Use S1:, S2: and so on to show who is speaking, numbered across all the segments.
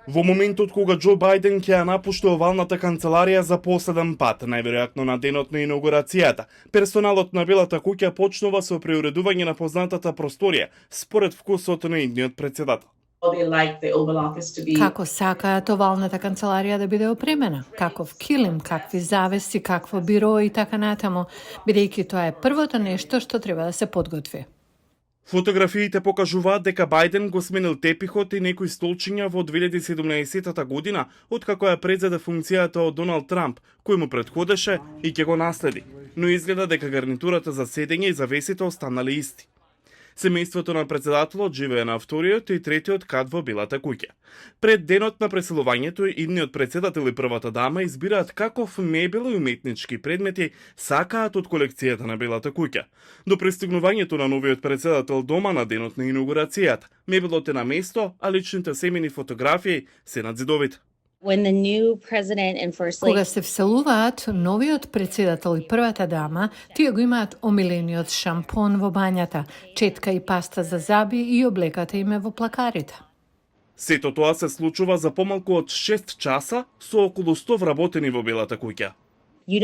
S1: Во моментот кога Џо Бајден ќе ја напушти овалната канцеларија за последен пат, најверојатно на денот на инаугурацијата, персоналот на Белата куќа почнува со преуредување на познатата просторија, според вкусот на идниот председател.
S2: Како сакаат овалната канцеларија да биде опремена, каков килим, какви завеси, какво биро и така натаму, бидејќи тоа е првото нешто што треба да се подготви.
S1: Фотографиите покажуваат дека Бајден го сменил тепихот и некои столчиња во 2017 година, откако ја презеде функцијата од Доналд Трамп, кој му претходеше и ќе го наследи. Но изгледа дека гарнитурата за седење и завесите останале исти. Семејството на председателот живее на вториот и третиот кат во Белата куќа. Пред денот на преселувањето, идниот председател и првата дама избираат каков мебел и уметнички предмети сакаат од колекцијата на Белата куќа. До пристигнувањето на новиот председател дома на денот на инаугурацијата, мебелот е на место, а личните семени фотографии се над зидовите.
S2: Кога се вселуваат новиот председател и првата дама, тие го имаат омилениот шампон во бањата, четка и паста за заби и облеката им е во плакарите.
S1: Сето тоа се случува за помалку од 6 часа со околу 100 вработени во Белата куќа.
S2: Не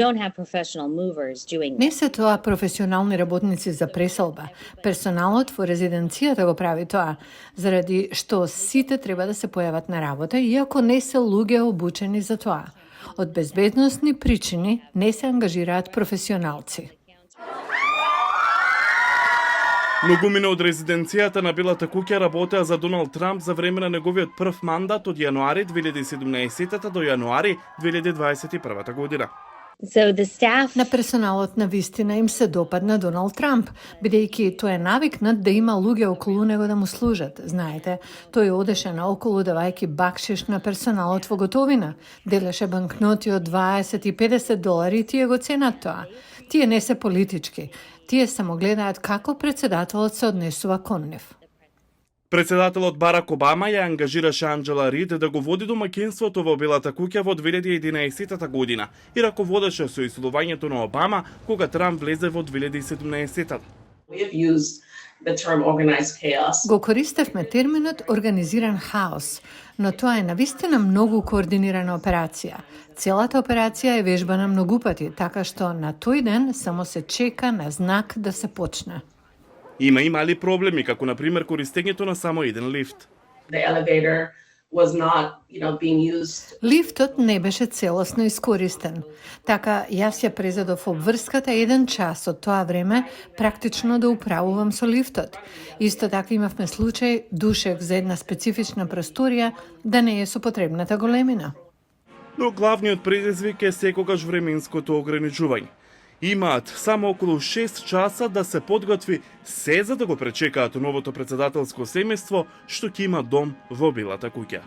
S2: се тоа професионални работници за преселба. Персоналот во резиденцијата го прави тоа, заради што сите треба да се појават на работа, иако не се луѓе обучени за тоа. Од безбедносни причини не се ангажираат професионалци.
S1: Многумина од резиденцијата на Белата куќа работеа за Доналд Трамп за време на неговиот прв мандат од јануари 2017 до јануари 2021 година.
S2: На персоналот на вистина им се допадна Доналд Трамп, бидејќи тој е навикнат да има луѓе околу него да му служат. Знаете, тој одеше наоколу давајќи бакшиш на персоналот во готовина, делеше банкноти од 20 и 50 долари и тие го ценат тоа. Тие не се политички, тие само гледаат како председателот се однесува кон нив.
S1: Председателот Барак Обама ја ангажираше Анџела Рид да го води домаќинството во Белата куќа во 2011 година и раководеше со исолувањето на Обама кога Трамп влезе во 2017.
S2: Го користевме терминот организиран хаос, но тоа е навистина многу координирана операција. Целата операција е вежбана многу пати, така што на тој ден само се чека на знак да се почне.
S1: Има и мали проблеми, како на пример користењето на само еден лифт.
S2: Лифтот не беше целосно искористен. Така, јас ја презедов обврската 1 час од тоа време практично да управувам со лифтот. Исто така имавме случај душек за една специфична просторија да не е со потребната големина.
S1: Но главниот предизвик е секогаш временското ограничување. Имаат само околу 6 часа да се подготви се за да го пречекаат новото председателско семејство што ќе има дом во Белата куќа.